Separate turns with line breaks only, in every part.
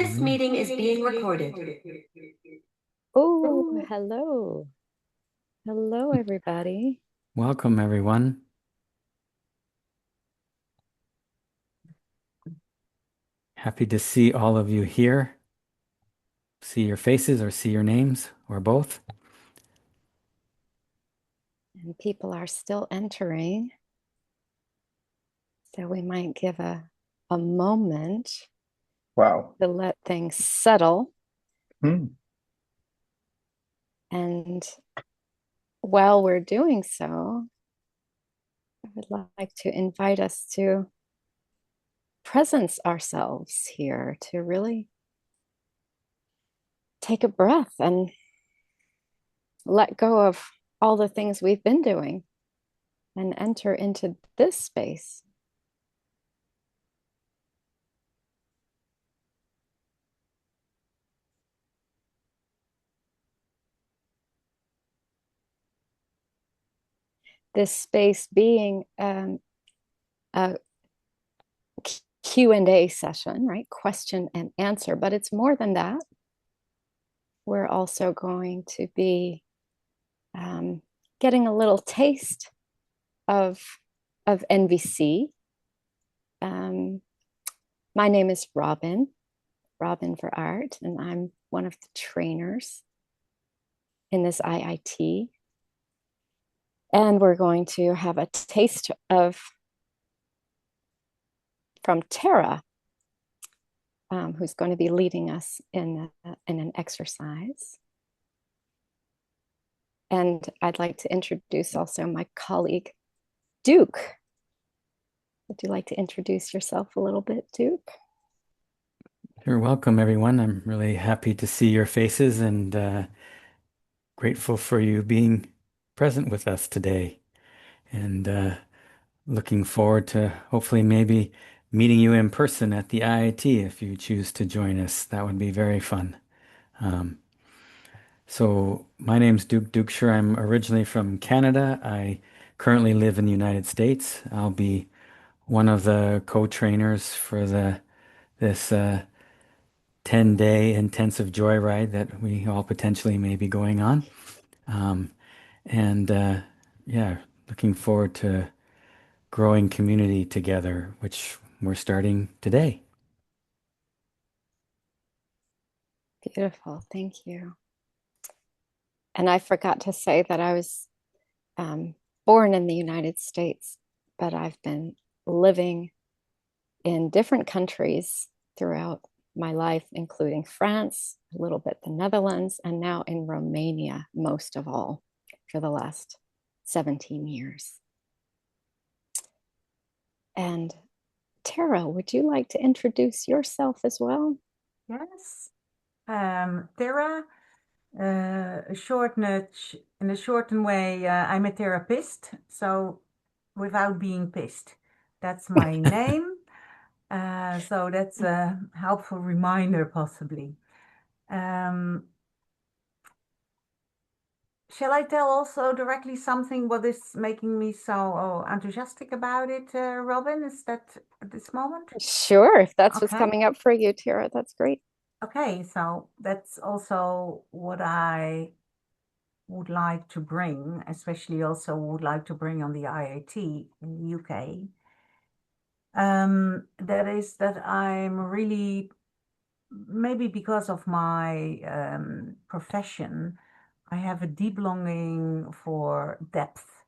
This meeting is being recorded.
Oh, hello. Hello, everybody.
Welcome, everyone. Happy to see all of you here. See your faces or see your names or both.
And people are still entering. So we might give a moment
Wow.
to let things settle.
Hmm.
And while we're doing so, I would like to invite us to presence ourselves here, to really take a breath and let go of all the things we've been doing and enter into this space. This space being a Q&A session, right? Question and answer, but it's more than that. We're also going to be getting a little taste of NVC. My name is Robyn for Art, and I'm one of the trainers in this IIT. And we're going to have a taste of from Thera, who's going to be leading us in an exercise. And I'd like to introduce also my colleague, Duke. Would you like to introduce yourself a little bit, Duke?
You're welcome, everyone. I'm really happy to see your faces and grateful for you being present with us today. And looking forward to hopefully maybe meeting you in person at the IIT if you choose to join us. That would be very fun. So my name's Duke Dukeshire. I'm originally from Canada. I currently live in the United States. I'll be one of the co-trainers for this 10-day intensive joyride that we all potentially may be going on. Um, and yeah, looking forward to growing community together, which we're starting today.
Beautiful, thank you. And I forgot to say that I was born in the United States, but I've been living in different countries throughout my life, including France, a little bit the Netherlands, and now in Romania, most of all, for the last 17 years. And Thera, would you like to introduce yourself as well?
Yes. Thera, a short nudge, in a shortened way, I'm a therapist, so without being pissed. That's my name. So that's a helpful reminder, possibly. Shall I tell also directly something what is making me so enthusiastic about it, Robyn? Is that at this moment?
Sure, if that's what's
Okay.
coming up for you, Thera, that's great.
Okay, so that's also what I would like to bring, especially also would like to bring on the IIT in the UK. That is that I'm really, maybe because of my profession, I have a deep longing for depth.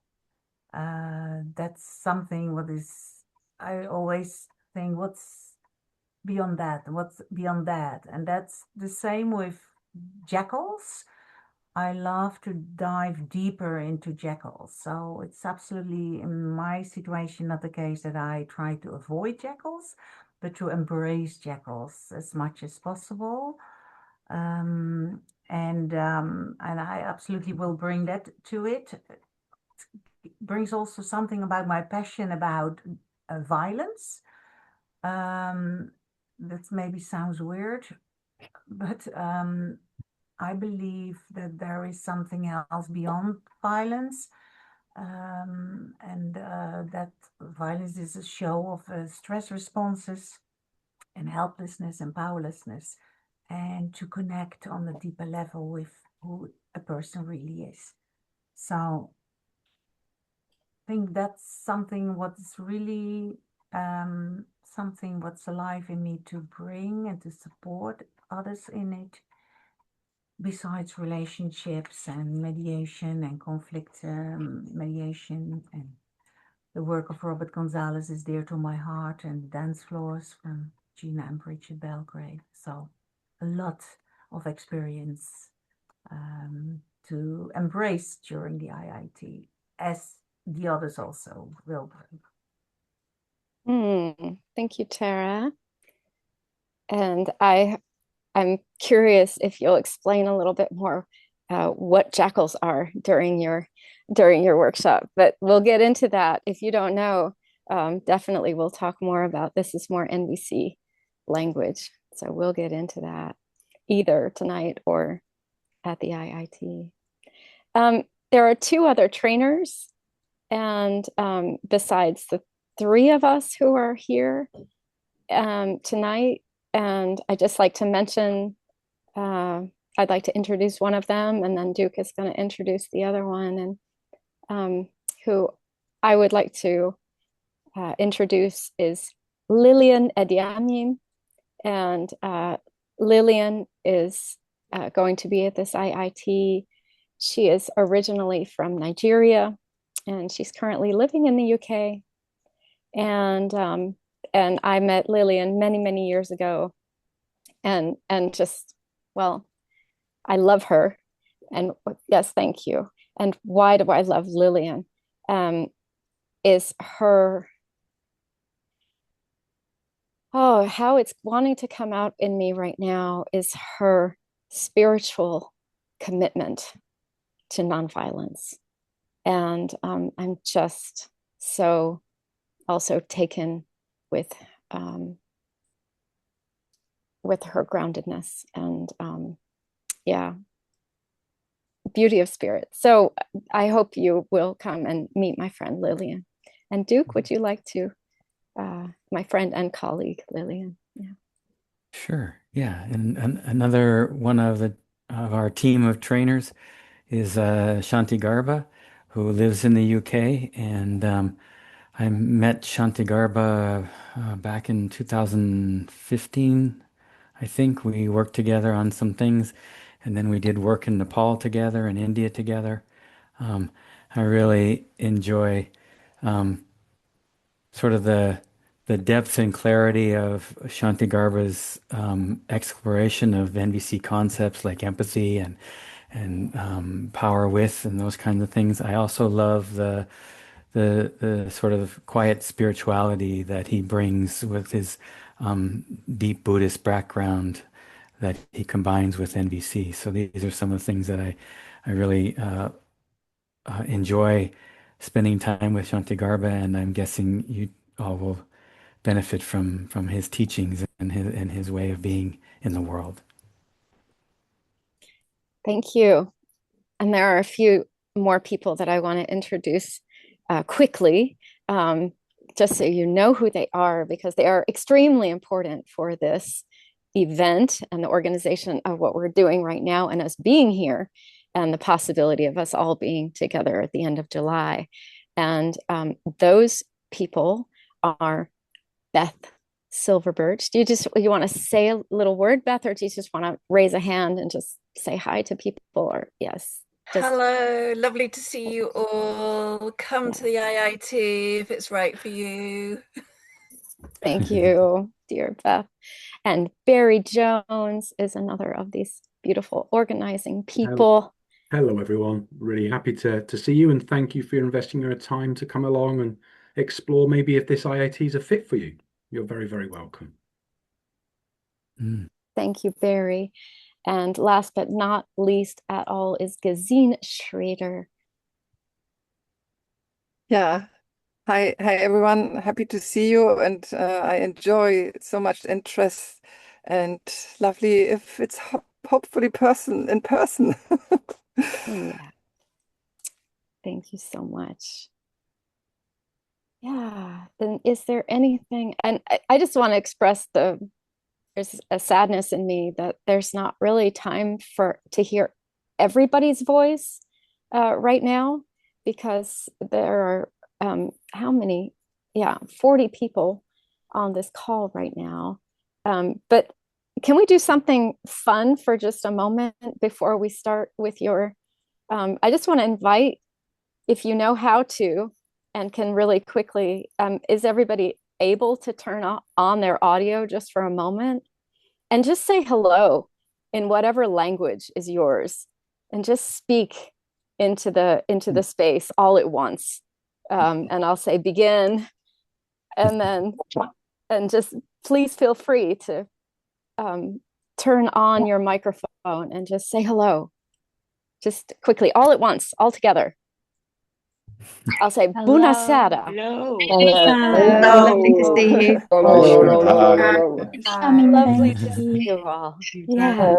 That's something what is, I always think, what's beyond that? What's beyond that? And that's the same with jackals. I love to dive deeper into jackals. So it's absolutely, in my situation, not the case that I try to avoid jackals, but to embrace jackals as much as possible. And I absolutely will bring that to it. It brings also something about my passion about violence. That maybe sounds weird, but I believe that there is something else beyond violence, and that violence is a show of stress responses and helplessness and powerlessness, and to connect on a deeper level with who a person really is. So I think that's something what's really something what's alive in me to bring and to support others in it, besides relationships and mediation and conflict mediation. And the work of Robert Gonzalez is dear to my heart, and dance floors from Gina and Bridget Belgrave. So a lot of experience to embrace during the IIT, as the others also will bring.
Thank you, Thera. And I'm curious if you'll explain a little bit more what jackals are during your workshop, but we'll get into that. If you don't know, definitely we'll talk more about this. Is more NVC language, so we'll get into that either tonight or at the IIT. There are two other trainers, and besides the three of us who are here tonight, and I'd just like to mention, I'd like to introduce one of them, and then Duke is going to introduce the other one, and who I would like to introduce is Lillian Ediamim, and Lillian is going to be at this IIT. She is originally from Nigeria, and she's currently living in the UK. And I met Lillian many years ago, and just, well, I love her. And yes, thank you. And why do I love Lillian? Is her, how it's wanting to come out in me right now is her spiritual commitment to nonviolence. And I'm just so also taken with her groundedness and yeah, beauty of spirit. So I hope you will come and meet my friend Lillian. And Duke, would you like to, my friend and colleague Lillian? Yeah.
Sure. Yeah. And another one of our team of trainers is Shanti Garba, who lives in the UK. And I met Shanti Garba back in 2015. I think we worked together on some things, and then we did work in Nepal together and India together. Um, I really enjoy sort of the depth and clarity of Shanti Garba's exploration of NVC concepts like empathy and power with and those kinds of things. I also love the sort of quiet spirituality that he brings with his deep Buddhist background that he combines with NVC. So these are some of the things that I really enjoy spending time with Shanti Garba, and I'm guessing you all will benefit from his teachings and his way of being in the world.
Thank you. And there are a few more people that I want to introduce quickly, just so you know who they are, because they are extremely important for this event and the organization of what we're doing right now and us being here and the possibility of us all being together at the end of July. And those people are Beth Silverbirch. You want to say a little word, Beth, or do you just want to raise a hand and just say hi to people? Or yes.
Hello, lovely to see you all. Come to the IIT if it's right for you.
Thank you, dear Beth. And Barry Jones is another of these beautiful organizing people.
Hello, everyone. Really happy to see you, and thank you for investing your time to come along and explore maybe if this IIT is a fit for you. You're very welcome.
Thank you, Barry. And last but not least at all is Gesine Schrader.
Yeah. Hi everyone. Happy to see you, and I enjoy so much interest, and lovely if it's hopefully in person.
Yeah. Thank you so much. Yeah. And is there anything, and I just want to express the there's a sadness in me that there's not really time to hear everybody's voice right now, because there are how many? Yeah, 40 people on this call right now. But can we do something fun for just a moment before we start with your, I just want to invite, if you know how to and can really quickly, is everybody able to turn on their audio just for a moment and just say hello in whatever language is yours, and just speak into the space all at once. And I'll say begin, and just please feel free to turn on your microphone and just say hello, just quickly, all at once, all together. I'll say Buonasera.
Hello.
Hello.
Lovely to see you.
Lovely to see you all. Yeah.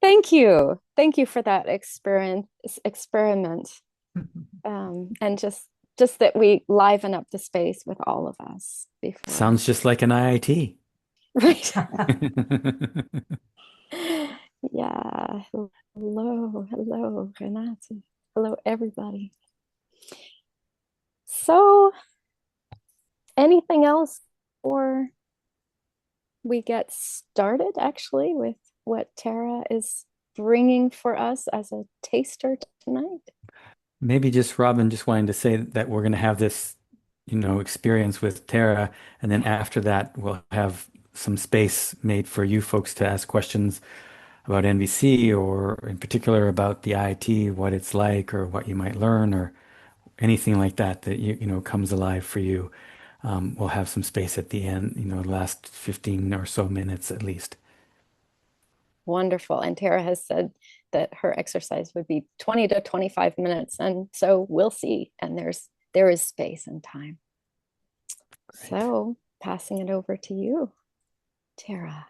Thank you. Thank you for that experiment. And just that we liven up the space with all of us before.
Sounds just like an IIT.
Right. Yeah. Hello, Renate. Hello, everybody. So, anything else before we get started, actually, with what Thera is bringing for us as a taster tonight?
Maybe just Robyn, just wanting to say that we're going to have this, experience with Thera, and then after that, we'll have some space made for you folks to ask questions about NVC, or in particular about the IIT, what it's like, or what you might learn, or anything like that comes alive for you. We'll have some space at the end, the last 15 or so minutes at least.
Wonderful. And Thera has said that her exercise would be 20 to 25 minutes. And so we'll see. And there is space and time. Great. So passing it over to you, Thera.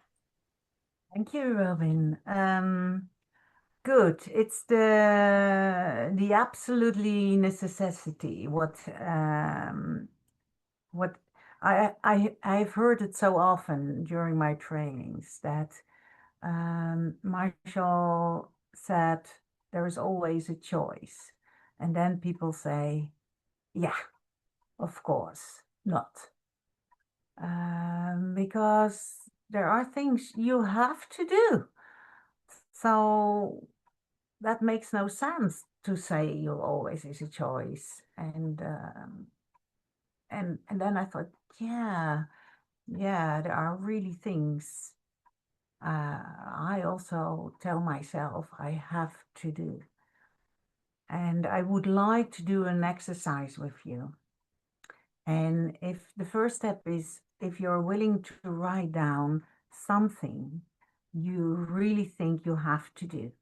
Thank you, Robyn. Good. It's the absolutely necessity. What I've heard it so often during my trainings that Marshall said there is always a choice, and then people say, "Yeah, of course not," because there are things you have to do. So that makes no sense to say you always is a choice. And then I thought, yeah, there are really things I also tell myself I have to do. And I would like to do an exercise with you. And if the first step is, if you're willing to write down something you really think you have to do.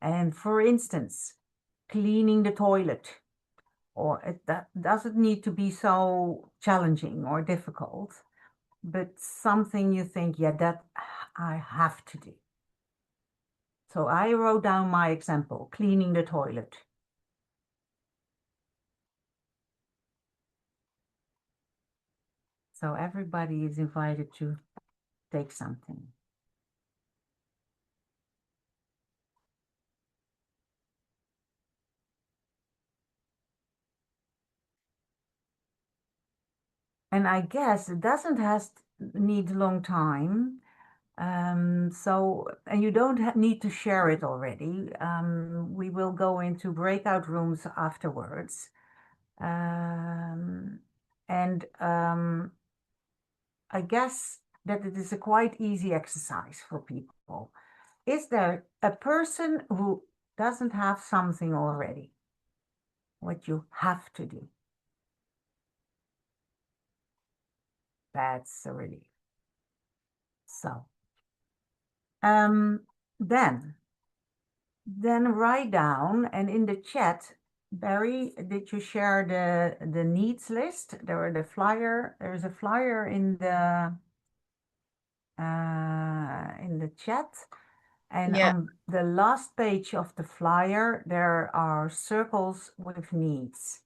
And for instance, cleaning the toilet, or that doesn't need to be so challenging or difficult, but something you think, yeah, that I have to do. So I wrote down my example, cleaning the toilet. So everybody is invited to take something. And I guess it doesn't need a long time. And you don't need to share it already. We will go into breakout rooms afterwards. I guess that it is a quite easy exercise for people. Is there a person who doesn't have something already? What you have to do? That's a relief. So, then write down, and in the chat, Barry, did you share the needs list? There's a flyer in the chat, and on the last page of the flyer there are circles with needs.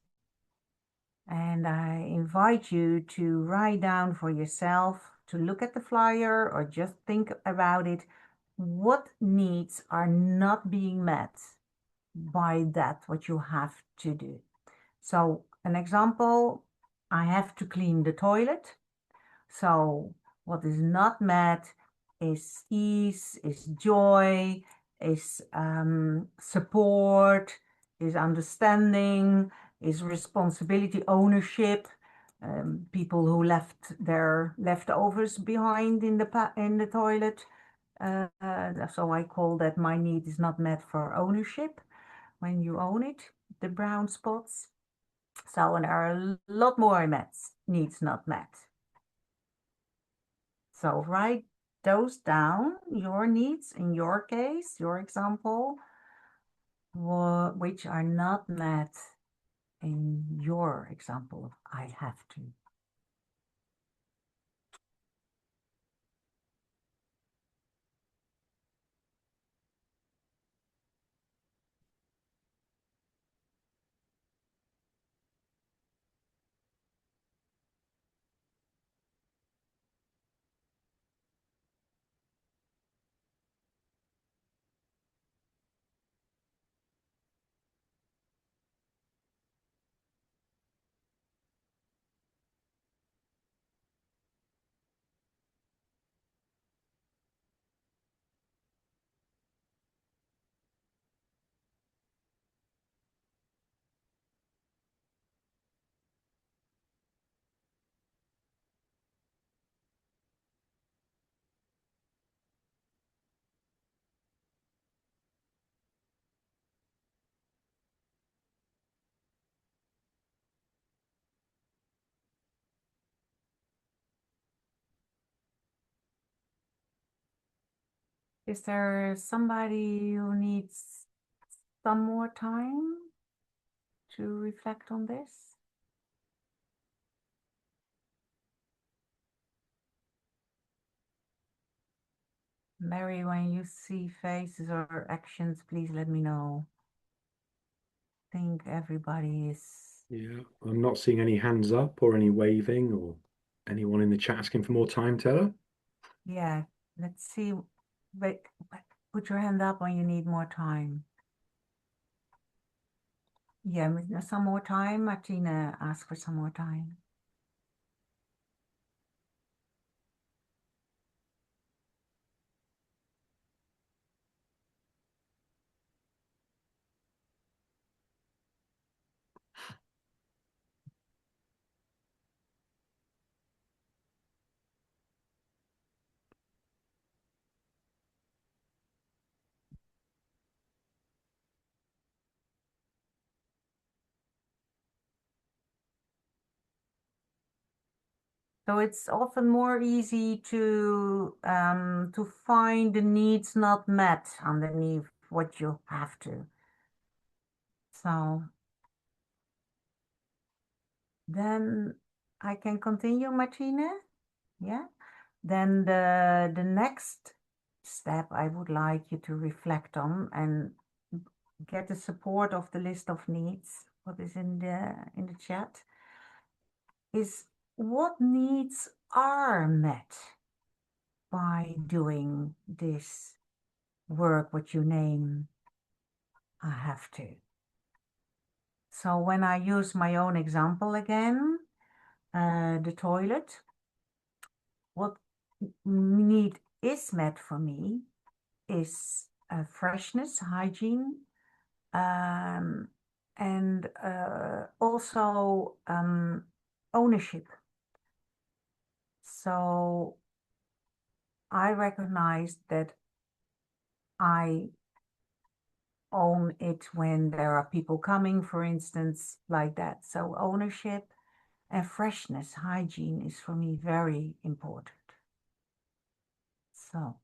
And I invite you to write down for yourself to look at the flyer or just think about it. What needs are not being met by that, what you have to do? So an example, I have to clean the toilet. So what is not met is ease, is joy, is support, is understanding, is responsibility, ownership. People who left their leftovers behind in the toilet. So I call that my need is not met for ownership. When you own it, the brown spots. So and there are a lot more needs not met. So write those down, your needs in your case, your example, which are not met in your example of I have to. Is there somebody who needs some more time to reflect on this? Mary, when you see faces or actions, please let me know. I think everybody is.
Yeah, I'm not seeing any hands up or any waving or anyone in the chat asking for more time, Thera.
Yeah, let's see. Wait, put your hand up when you need more time. Yeah, some more time. Martina asked for some more time. So it's often more easy to find the needs not met underneath what you have to. So then I can continue, Martina. Yeah. Then the next step I would like you to reflect on and get the support of the list of needs, what is in the chat, is what needs are met by doing this work, what you name I have to. So when I use my own example again, the toilet, what need is met for me is freshness, hygiene, and also ownership. So I recognize that I own it when there are people coming, for instance, like that. So ownership and freshness, hygiene is for me very important. So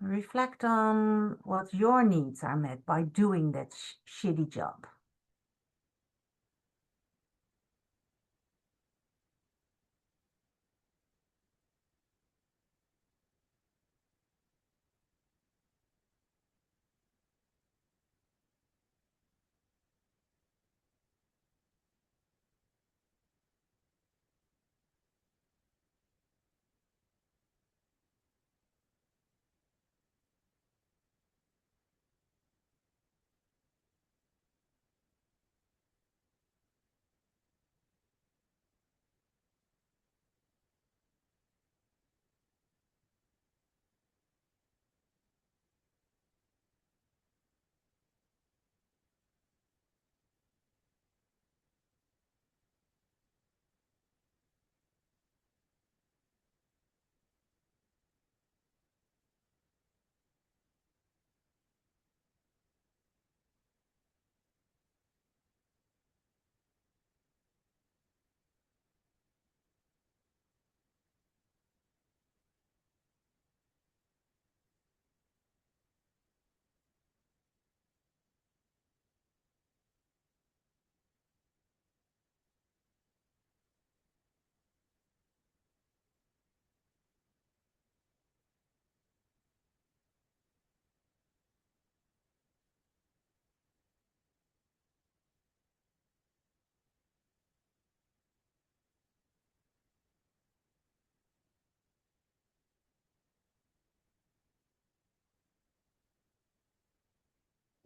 reflect on what your needs are met by doing that shitty job.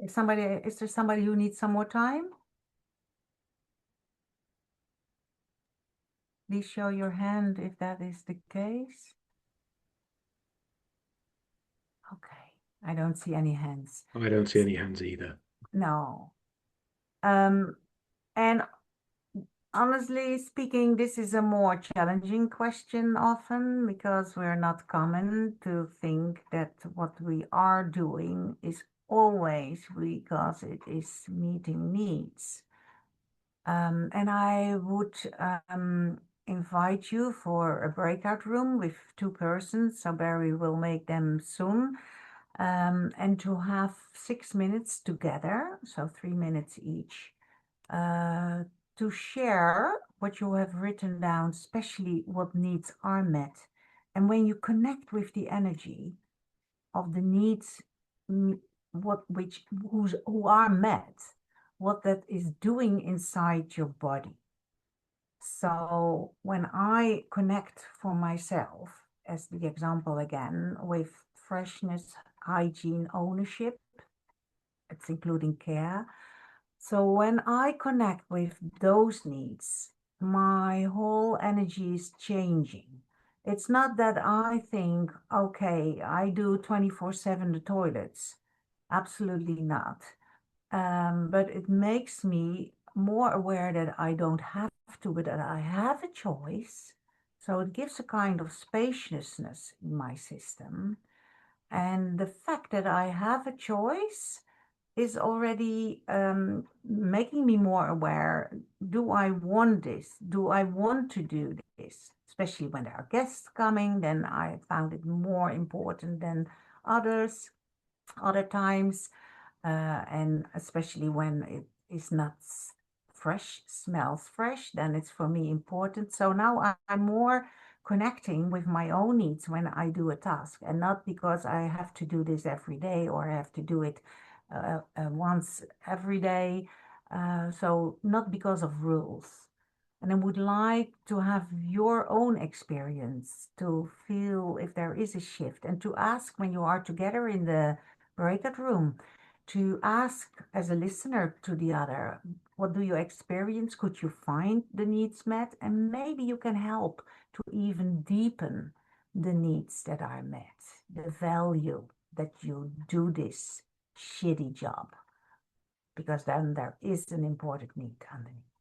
Is there somebody who needs some more time? Please show your hand if that is the case. Okay, I don't see any hands.
I don't see any hands either.
No. And honestly speaking, this is a more challenging question often because we're not common to think that what we are doing is always because it is meeting needs. And I would invite you for a breakout room with 2 persons, so Barry will make them soon, and to have 6 minutes together, so 3 minutes each, to share what you have written down, especially what needs are met. And when you connect with the energy of the needs who are met, what that is doing inside your body. So when I connect for myself, as the example again, with freshness, hygiene, ownership, it's including care. So when I connect with those needs, my whole energy is changing. It's not that I think, okay, I do 24/7 the toilets. Absolutely not. But it makes me more aware that I don't have to, but that I have a choice. So it gives a kind of spaciousness in my system. And the fact that I have a choice is already making me more aware. Do I want this? Do I want to do this? Especially when there are guests coming, then I found it more important than other times. And especially when it is not fresh, smells fresh, then it's for me important. So now I'm more connecting with my own needs when I do a task, and not because I have to do this every day or I have to do it once every day. So not because of rules. And I would like to have your own experience to feel if there is a shift, and to ask when you are together in the breakout room, to ask as a listener to the other, what do you experience? Could you find the needs met? And maybe you can help to even deepen the needs that are met, the value that you do this shitty job, because then there is an important need underneath.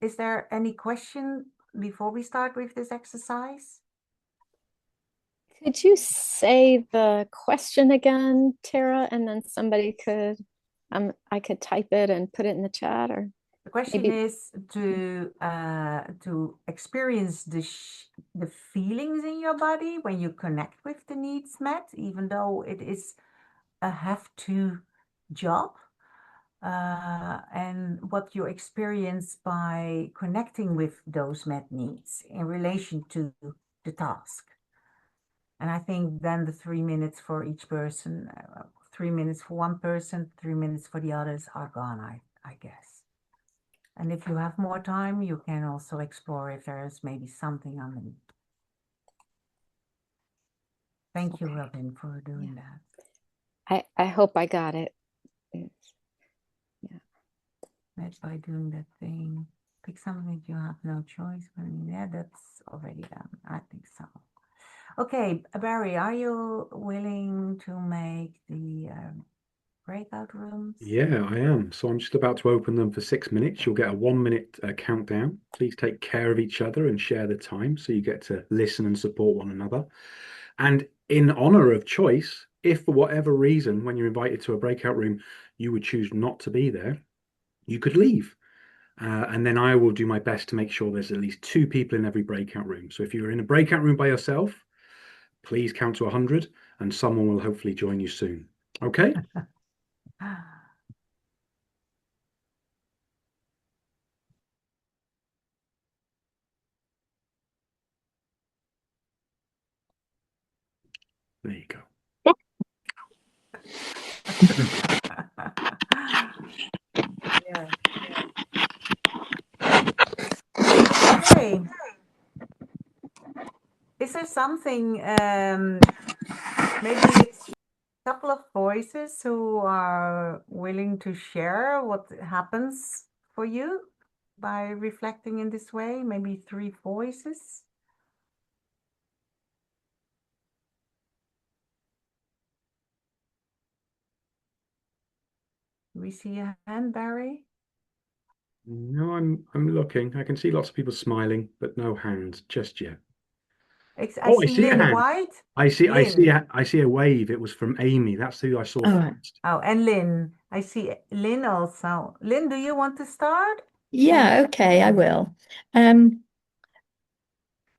Is there any question before we start with this exercise?
Could you say the question again, Thera, and then somebody could, I could type it and put it in the chat, or
The question
maybe
is to experience the feelings in your body when you connect with the needs met, even though it is a have-to job, and what you experience by connecting with those met needs in relation to the task. And I think then the 3 minutes for each person, 3 minutes for one person, 3 minutes for the others are gone, I guess. And if you have more time, you can also explore if there is maybe something underneath. Thank you, Robyn, for doing that.
I hope I got it.
Met by doing that thing. Pick something that you have no choice. Yeah, that's already done. I think so. Okay, Barry, are you willing to make the breakout rooms?
Yeah, I am. So I'm just about to open them for 6 minutes. You'll get a 1 minute countdown. Please take care of each other and share the time so you get to listen and support one another. And in honor of choice, if for whatever reason, when you're invited to a breakout room, you would choose not to be there, you could leave. And then I will do my best to make sure there's at least 2 people in every breakout room. So if you're in a breakout room by yourself, please count to 100 and someone will hopefully join you soon. Okay? There you go.
Yeah. Okay. Is there something, maybe it's couple of voices who are willing to share what happens for you by reflecting in this way? Maybe three voices. Do we see a hand, Barry?
No, I'm looking. I can see lots of people smiling, but no hands just yet.
I
Oh, I
see
see a
Lynn
hand.
White.
I
Lynn.
see a wave. It was from Amy. That's who I saw
All right.
first.
Oh, and Lynn. I see Lynn also. Lynn, do you want to start?
Yeah, okay, I will.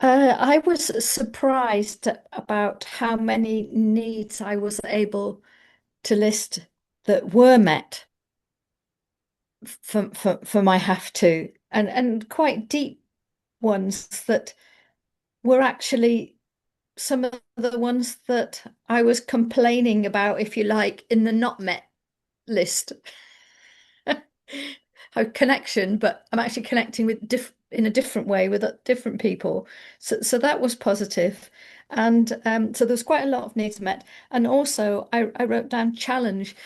I was surprised about how many needs I was able to list that were met for my have to, and quite deep ones that were actually some of the ones that I was complaining about, if you like, in the not met list. A connection, but I'm actually connecting with in a different way with different people. So that was positive. And so there's quite a lot of needs met. And also I wrote down challenge.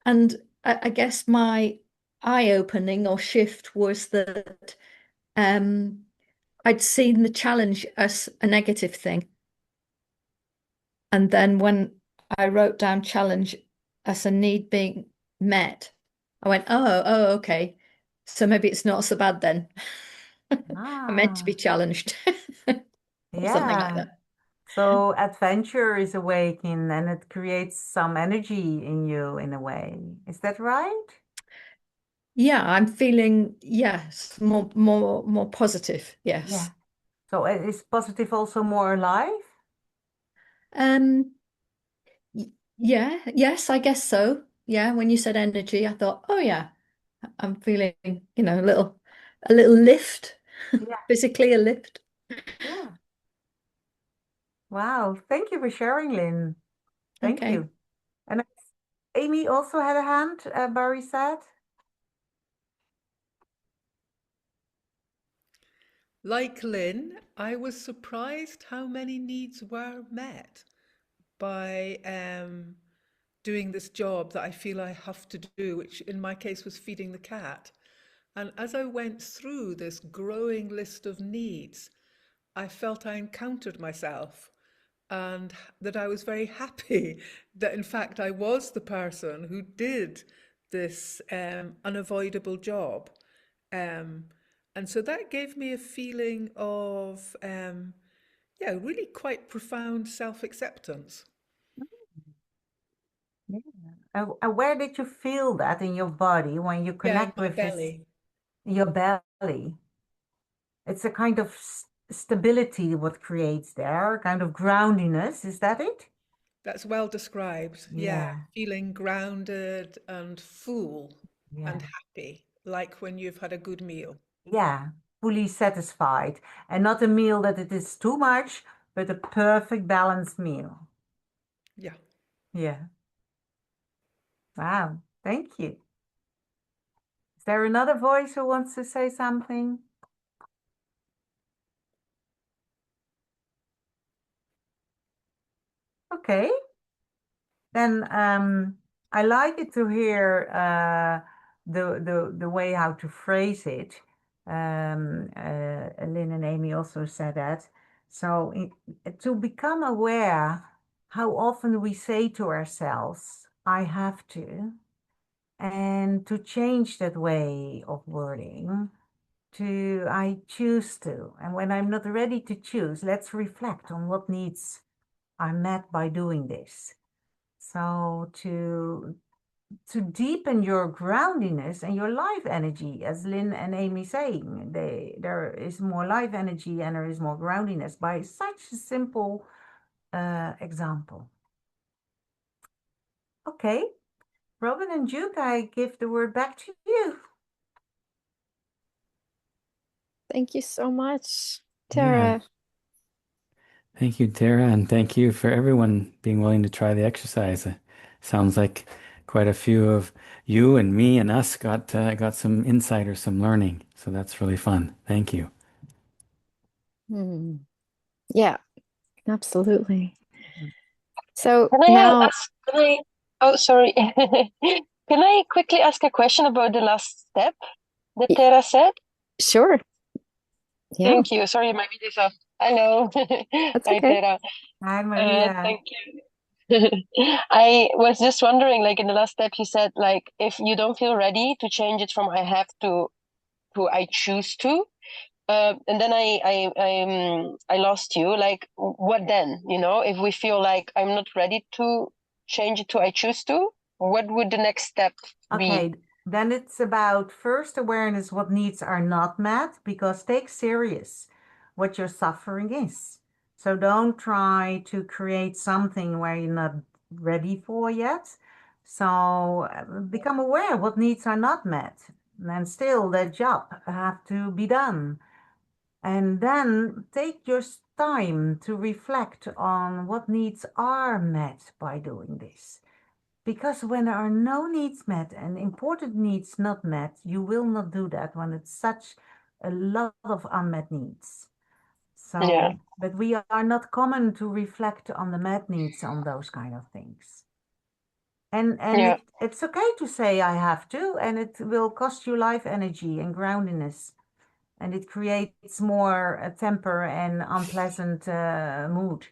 And I guess my eye-opening or shift was that I'd seen the challenge as a negative thing. And then when I wrote down challenge as a need being met, I went, okay. So maybe it's not so bad then. I'm meant to be
Ah,
challenged or something like
yeah.
that.
So adventure is awakened and it creates some energy in you in a way. Is that right?
Yeah, I'm feeling, yes, more positive.
Yeah.
Yes.
So is positive also more alive?
Um, yeah, yes, I guess so. Yeah, when you said energy, I thought, oh yeah, I'm feeling, a little lift,
Yeah.
physically a lift.
Yeah. Wow. Thank you for sharing, Lynn. Thank
Okay.
you. And Amy also had a hand, Barry said.
Like Lynn, I was surprised how many needs were met by doing this job that I feel I have to do, which in my case was feeding the cat. And as I went through this growing list of needs, I felt I encountered myself and that I was very happy that, in fact, I was the person who did this unavoidable job. Um, and so that gave me a feeling of, yeah, really quite profound self acceptance.
Yeah. And where did you feel that in your body when you
Yeah, in
connect
my
with this,
belly.
your belly? It's a kind of stability what creates there, kind of groundiness. Is that it?
That's well described. Yeah,
Yeah.
feeling grounded and full and
Yeah.
happy, like when you've had a good meal.
Yeah. Fully satisfied. And not a meal that it is too much, but a perfect balanced meal.
Yeah.
Yeah. Wow. Thank you. Is there another voice who wants to say something? Okay. Then I like it to hear the way how to phrase it. Lynn and Amy also said that. So to become aware how often we say to ourselves, I have to, and to change that way of wording to I choose to. And when I'm not ready to choose, let's reflect on what needs are met by doing this. So to deepen your groundiness and your life energy, as Lynn and Amy saying, there is more life energy and there is more groundiness by such a simple example. Okay, Robyn and Duke, I give the word back to you.
Thank you so much,
Yeah.
Thera.
Thank you, Tara, and thank you for everyone being willing to try the exercise. Sounds like quite a few of you and me and us got some insight or some learning. So that's really fun. Thank you.
Yeah, absolutely.
Mhm.
So
Can I
now,
ask? Can I Oh, sorry. Can I quickly ask a question about the last step that
Y-
Thera said?
Sure. Yeah,
Thank you. Sorry, my video's off. Hello.
that's
Hi,
okay.
Thera.
Hi, Maria.
Thank you. I was just wondering, like in the last step, you said like if you don't feel ready to change it from I have to I choose to. And then I lost you. Like, what then? You know, if we feel like I'm not ready to change it to I choose to, what would the next step be?
Okay, then it's about first awareness what needs are not met, because take serious what your suffering is. So don't try to create something where you're not ready for yet. So become aware what needs are not met. And still that job have to be done. And then take your time to reflect on what needs are met by doing this. Because when there are no needs met and important needs not met, you will not do that when it's such a lot of unmet needs.
Yeah.
So, but we are not common to reflect on the met needs on those kind of things. And
Yeah.
it's okay to say I have to, and it will cost you life energy and groundedness. And it creates more temper and unpleasant mood.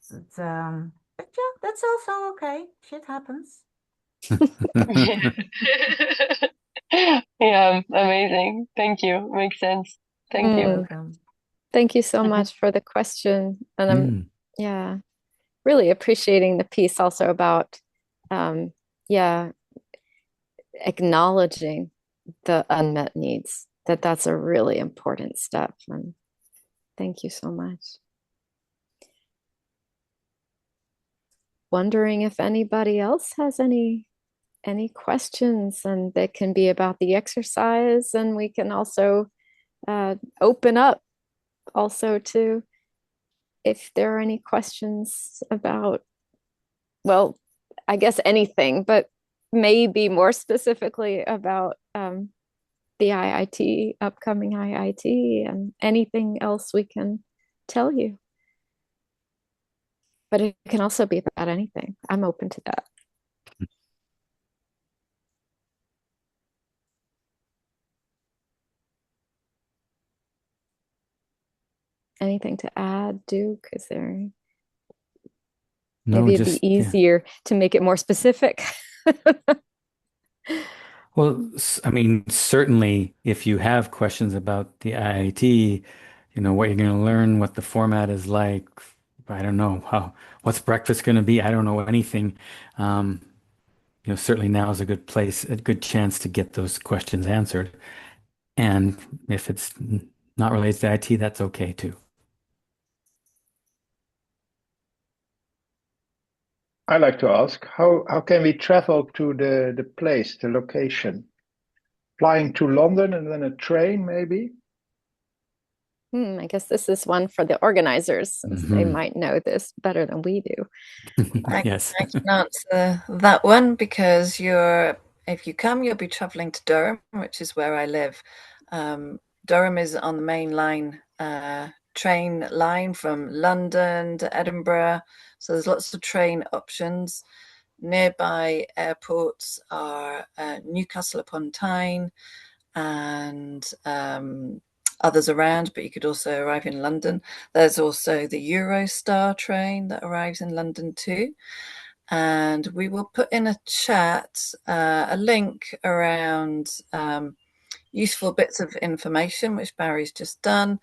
But yeah, that's also okay. Shit happens.
Yeah, amazing. Thank you. Makes sense. Thank you.
Mm,
Welcome.
thank you so much for the question. And I'm,
Mm.
yeah, really appreciating the piece also about, yeah, acknowledging the unmet needs, that's a really important step. And thank you so much. Wondering if anybody else has any questions, and they can be about the exercise, and we can also open up also to if there are any questions about, well, I guess anything, but maybe more specifically about the IIT, upcoming IIT, and anything else we can tell you. But it can also be about anything. I'm open to that. Anything to add, Duke? Is there
No,
maybe it'd be
just yeah.
easier to make it more specific?
Well, I mean, certainly if you have questions about the IIT, what you're going to learn, what the format is like, I don't know what's breakfast going to be. I don't know anything. Um, certainly now is a good chance to get those questions answered. And if it's not related to IT, that's okay too.
I like to ask, how can we travel to the place, the location? Flying to London and then a train, maybe?
I guess this is one for the organizers, since they
Mhm.
might know this better than we do.
Yes.
I can answer that one because if you come, you'll be traveling to Durham, which is where I live. Durham is on the main line, train line from London to Edinburgh. So there's lots of train options. Nearby airports are Newcastle upon Tyne and others around, but you could also arrive in London. There's also the Eurostar train that arrives in London too. And we will put in a chat a link around useful bits of information, which Barry's just done.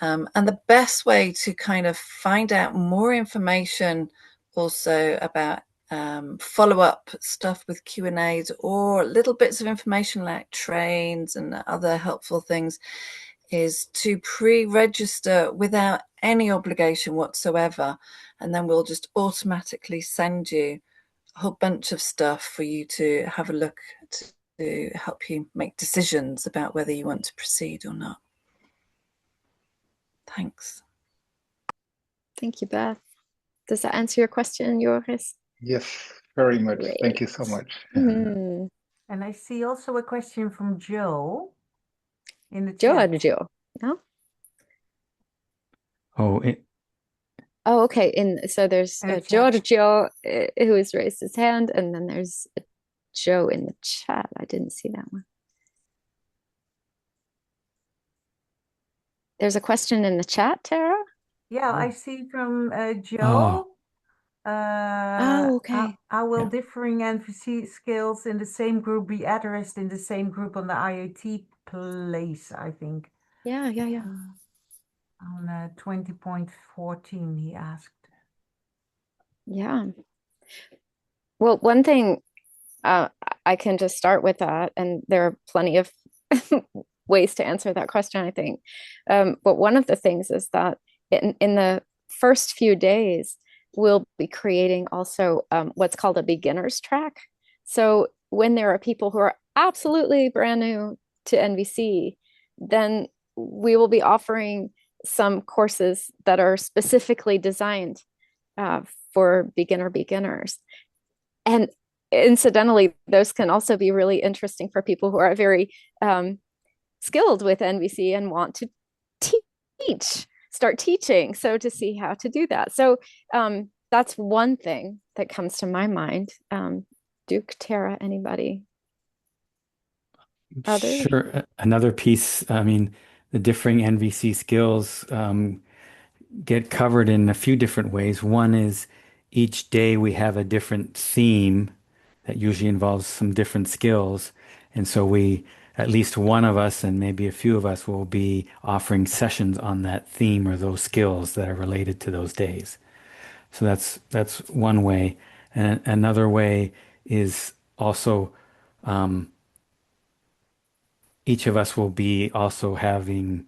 And the best way to kind of find out more information also about follow-up stuff with Q&As or little bits of information like trains and other helpful things is to pre-register without any obligation whatsoever, and then we'll just automatically send you a whole bunch of stuff for you to have a look at to help you make decisions about whether you want to proceed or not. Thanks.
Thank you, Beth. Does that answer your question, Joris?
Yes, very much.
Great.
Thank you so much.
Mm.
And I see also a question from Joe in the chat.
Giorgio, no?
Oh,
Oh, okay. So there's
In the chat.
Giorgio who has raised his hand, and then there's Joe in the chat. I didn't see that one. There's a question in the chat, Thera?
Yeah, I see from
Oh,
Joe.
Oh, okay.
How will
yeah.
differing NVC skills in the same group be addressed in the same group on the IIT place, I think.
Yeah.
On 20.14, he asked.
Yeah. Well, one thing I can just start with that, and there are plenty of ways to answer that question, I think. But one of the things is that in the first few days, we'll be creating also what's called a beginner's track. So when there are people who are absolutely brand new to NVC, then we will be offering some courses that are specifically designed for beginners. And incidentally, those can also be really interesting for people who are very skilled with NVC and want to start teaching. So to see how to do that. So that's one thing that comes to my mind. Duke, Thera, anybody? Others?
Sure. Another piece, I mean, the differing NVC skills get covered in a few different ways. One is each day we have a different theme that usually involves some different skills. And so at least one of us and maybe a few of us will be offering sessions on that theme or those skills that are related to those days. So that's one way. And another way is also each of us will be also having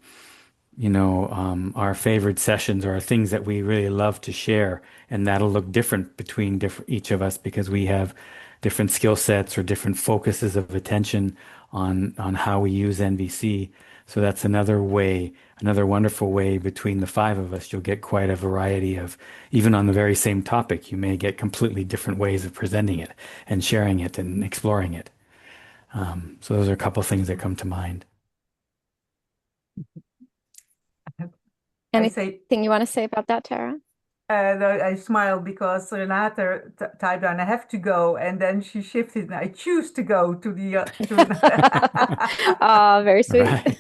our favorite sessions or things that we really love to share, and that'll look different between each of us because we have different skill sets or different focuses of attention on how we use NVC. So that's another way, another wonderful way between the five of us. You'll get quite a variety of, even on the very same topic, you may get completely different ways of presenting it and sharing it and exploring it. So those are a couple of things that come to mind.
Anything you want to say about that, Thera?
I smiled because Renate typed down, I have to go. And then she shifted, and I choose to go to the...
Very sweet.
Right.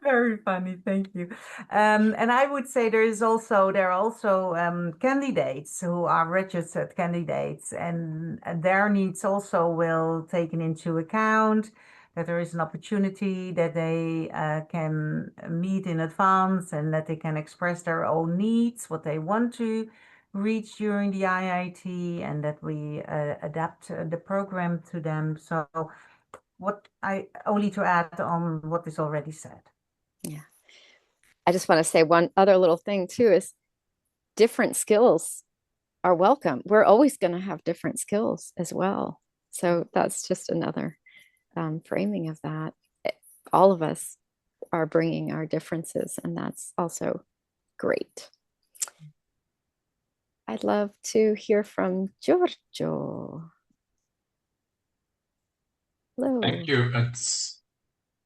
Very funny, thank you. And I would say there are also candidates who are registered candidates, and their needs also will taken into account. That there is an opportunity that they can meet in advance and that they can express their own needs, what they want to reach during the IIT, and that we adapt the program to them. So what I only to add on what is already said.
Yeah. I just want to say one other little thing too is different skills are welcome. We're always going to have different skills as well. So that's just another framing of that. All of us are bringing our differences, and that's also great. I'd love to hear from Giorgio. Hello.
Thank you. It's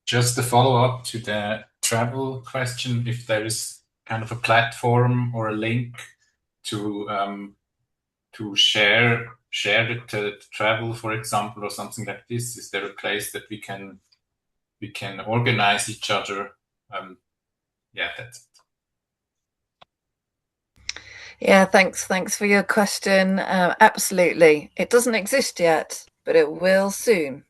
just a follow-up to the travel question. If there is kind of a platform or a link to share the travel, for example, or something like this, is there a place that we can organize each other? Yeah, that's it.
Yeah, thanks for your question. Absolutely. It doesn't exist yet, but it will soon.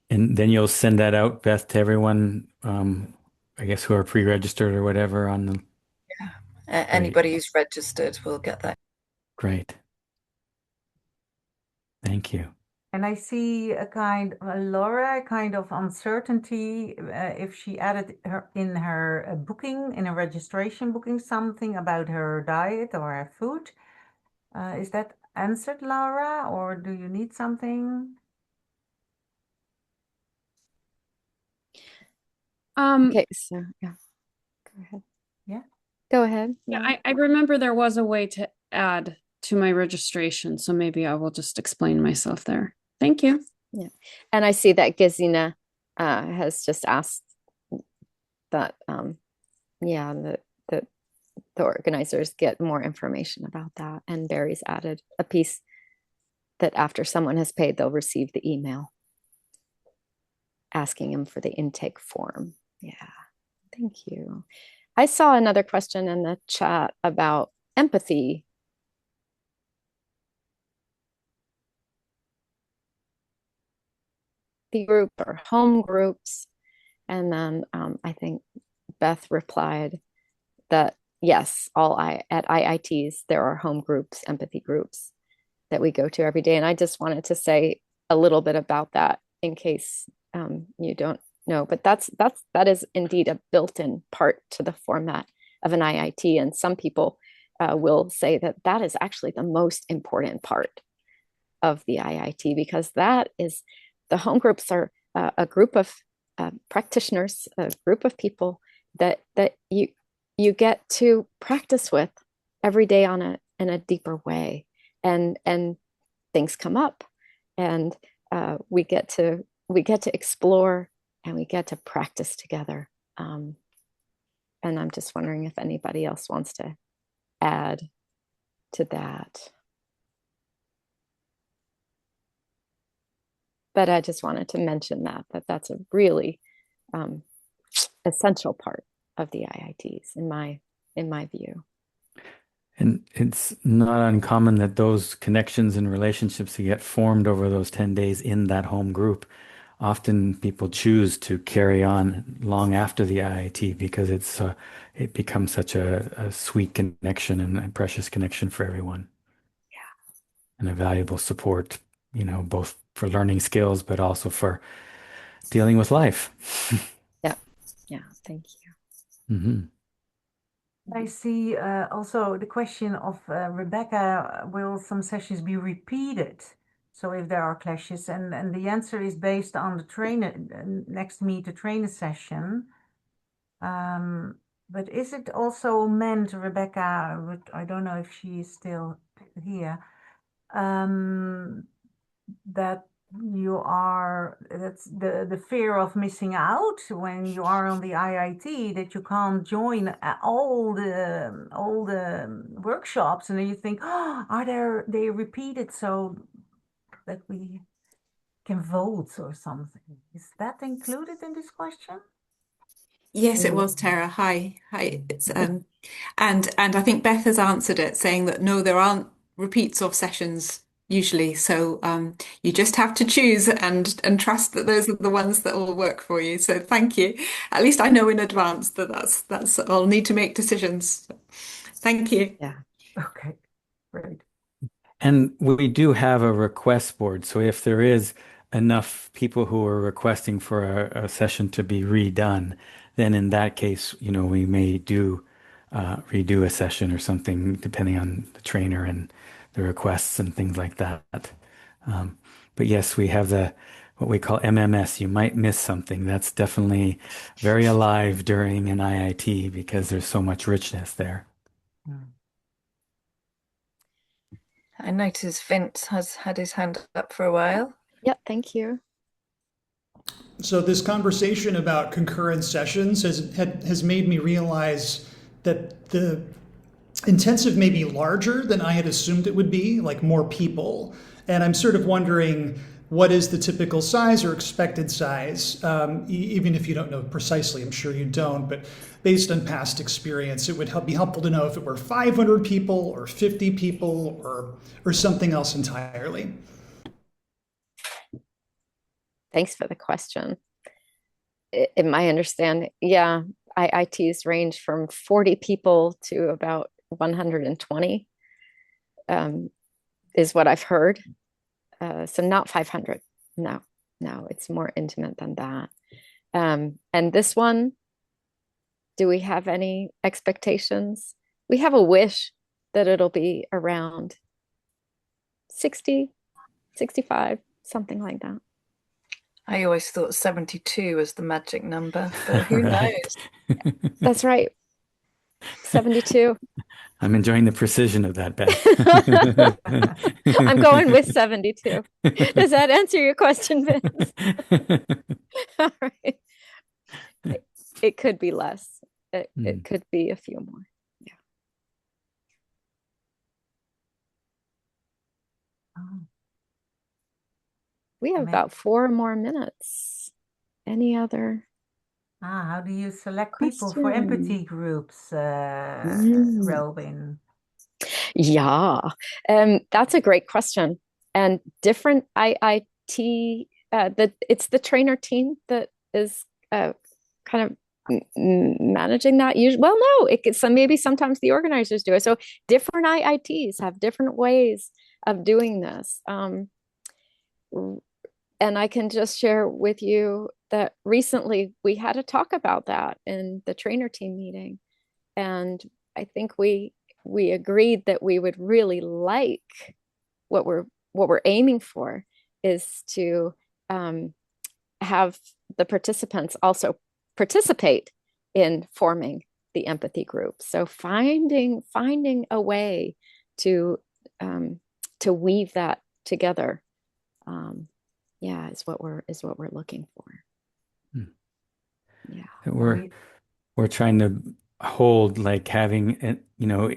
And then you'll send that out, Beth, to everyone, I guess, who are pre-registered or whatever on the...
Yeah. Anybody who's registered will get that.
Great. Thank you.
And I see Laura, kind of uncertainty if she added in her booking, in a registration booking, something about her diet or her food. Is that answered, Laura, or do you need something?
Okay, so yeah, go ahead.
Yeah.
Go ahead.
Yeah, I remember there was a way to add to my registration, so maybe I will just explain myself there. Thank you.
Yeah, and I see that Gesine has just asked that yeah, that the organizers get more information about that. And Barry's added a piece that after someone has paid, they'll receive the email asking them for the intake form. Yeah, thank you. I saw another question in the chat about empathy. The group or home groups. And then I think Beth replied that yes, at IITs, there are home groups, empathy groups that we go to every day. And I just wanted to say a little bit about that in case you don't know, but that is indeed a built-in part to the format of an IIT. And some people will say that that is actually the most important part of the IIT, because that is, the home groups are a group of practitioners, a group of people that you get to practice with every day in a deeper way, and things come up, and we get to explore, and we get to practice together. And I'm just wondering if anybody else wants to add to that. But I just wanted to mention that's a really essential part of the IITs in my view.
And it's not uncommon that those connections and relationships that get formed over those 10 days in that home group, often people choose to carry on long after the IIT, because it becomes such a sweet connection and a precious connection for everyone.
Yeah.
And a valuable support, both for learning skills, but also for dealing with life.
Yeah, thank you.
Mm-hmm.
I see also the question of Rebecca, will some sessions be repeated? So if there are clashes, and the answer is based on the trainer next to me, the trainer session. But is it also meant, Rebecca, I don't know if she is still here, that that's the fear of missing out when you are on the IIT, that you can't join all the workshops, and then you think, oh, they repeated so that we can vote or something. Is that included in this question?
Yes, it was, Thera. Hi. It's and I think Beth has answered it, saying that no, there aren't repeats of sessions usually. So you just have to choose and trust that those are the ones that will work for you. So thank you. At least I know in advance that that's I'll need to make decisions. Thank you.
Yeah.
Okay, great.
And we do have a request board. So if there is enough people who are requesting for a session to be redone, then in that case, we may redo a session or something, depending on the trainer and the requests and things like that. But yes, we have what we call MMS. You might miss something. That's definitely very alive during an IIT because there's so much richness there.
I notice Vince has had his hand up for a while.
Yep, thank you.
So this conversation about concurrent sessions has made me realize that the intensive may be larger than I had assumed it would be, like more people. And I'm sort of wondering, what is the typical size or expected size? Even if you don't know precisely, I'm sure you don't, but based on past experience, it would be helpful to know if it were 500 people or 50 people or something else entirely.
Thanks for the question. In my understanding, yeah, IITs range from 40 people to about 120 is what I've heard. So not 500. No, it's more intimate than that. And this one, do we have any expectations? We have a wish that it'll be around 60, 65, something like that.
I always thought 72 was the magic number, but who knows?
That's right. 72.
I'm enjoying the precision of that, Beth.
I'm going with 72. Does that answer your question, Vince? All right. it could be less. It
Mm.
could be a few more. Yeah.
Oh,
We have
ama-
about 4 more minutes. Any other
how do you select people for
questions?
empathy groups,
Mm.
Robyn?
Yeah, that's a great question. And different IIT, it's the trainer team that is kind of managing that. Usually, well, no, maybe sometimes the organizers do it. So different IITs have different ways of doing this. And I can just share with you that recently we had a talk about that in the trainer team meeting. And I think we agreed that we would really like what we're aiming for is to have the participants also participate in forming the empathy group. So finding a way to weave that together, is what we're looking for.
Hmm.
Yeah.
We're trying to hold like having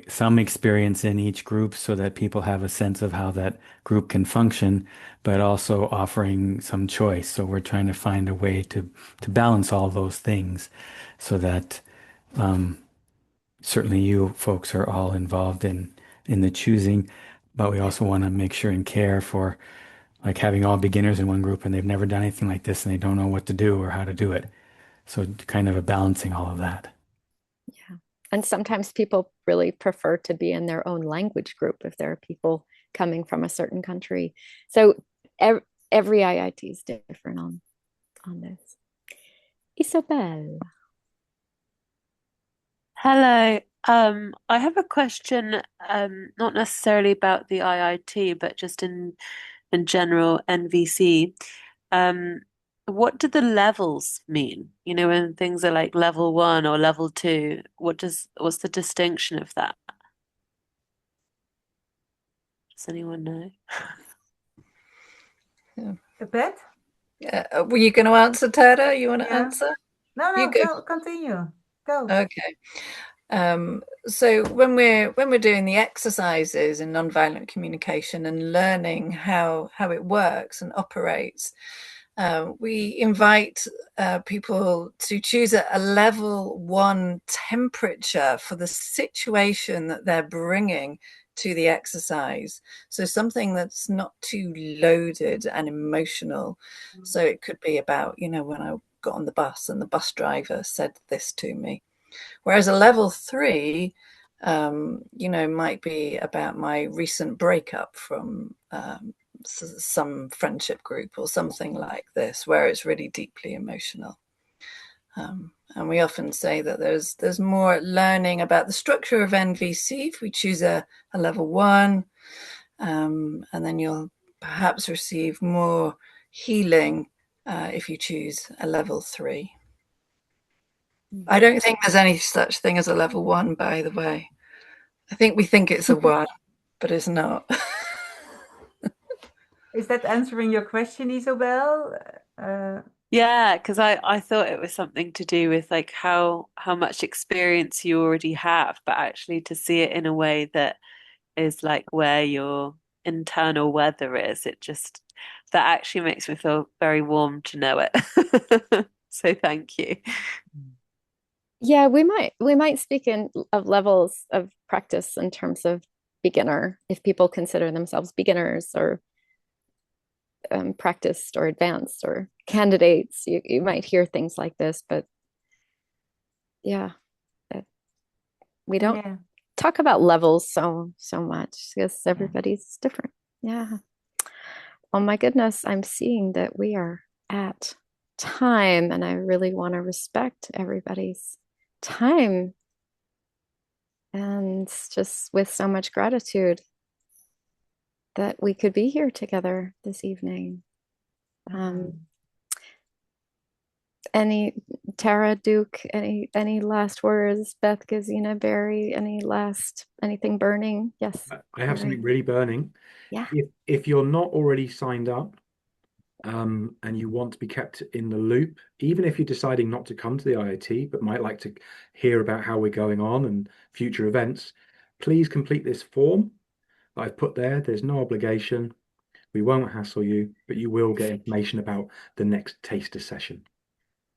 some experience in each group so that people have a sense of how that group can function, but also offering some choice. So we're trying to find a way to balance all those things so that certainly you folks are all involved in the choosing, but we also want to make sure and care for like having all beginners in one group and they've never done anything like this and they don't know what to do or how to do it. So kind of a balancing all of that.
Yeah. And sometimes people really prefer to be in their own language group if there are people coming from a certain country. So every IIT is different on this. Isabel.
Hello. I have a question, not necessarily about the IIT, but just in general NVC. What do the levels mean? You know, when things are like level 1 or level 2, what's the distinction of that? Does anyone know?
Beth?
Were you going to answer, Thera? You want to
Yeah.
answer?
No,
You go.
go, continue. Go.
Okay. So when we're doing the exercises in nonviolent communication and learning how it works and operates, we invite people to choose a level 1 temperature for the situation that they're bringing to the exercise. So something that's not too loaded and emotional. So it could be about, when I got on the bus and the bus driver said this to me. Whereas a level 3, might be about my recent breakup from some friendship group or something like this, where it's really deeply emotional. And we often say that there's more learning about the structure of NVC if we choose a level 1, and then you'll perhaps receive more healing if you choose a level 3. I don't think there's any such thing as a level 1, by the way. I think we think it's a 1, but it's not.
Is that answering your question, Isabel?
Yeah, because I thought it was something to do with like how much experience you already have, but actually to see it in a way that is like where your internal weather is, that actually makes me feel very warm to know it. So thank you.
Yeah, we might speak of levels of practice in terms of beginner, if people consider themselves beginners or practiced or advanced or candidates. You might hear things like this, but yeah, we don't talk about levels so much because everybody's different. Yeah. Oh my goodness, I'm seeing that we are at time, and I really want to respect everybody's time. And just with so much gratitude that we could be here together this evening. Thera, Duke, any last words? Beth, Gesine, Barry, anything burning? Yes.
I have something really burning.
Yeah.
If you're not already signed up, and you want to be kept in the loop, even if you're deciding not to come to the IIT, but might like to hear about how we're going on and future events, please complete this form that I've put there. There's no obligation. We won't hassle you, but you will get information about the next taster session.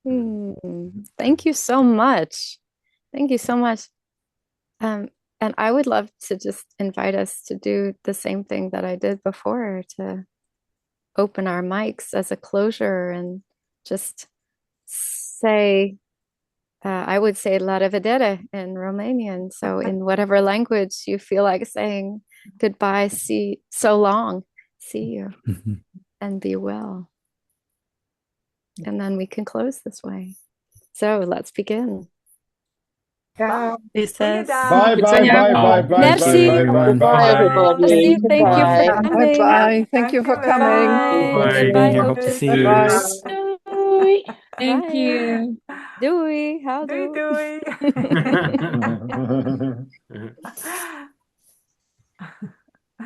Thank you so much. Thank you so much. And I would love to just invite us to do the same thing that I did before, to open our mics as a closure and just say, I would say La Revedere in Romanian. So in whatever language you feel like saying goodbye, see, so long, see you, and be well. And then we can close this way. So let's begin.
Ciao.
Bye,
bye, bye, bye,
Merci.
everyone.
Bye, everybody.
Merci. Thank you for
Goodbye.
coming.
Bye. Thank you for coming.
Bye.
Bye.
Bye.
Hope
Hope
to
to
see
see
you.
you.
Doei. Thank
Bye.
you.
Doei. Houdoe.
Doei, doei.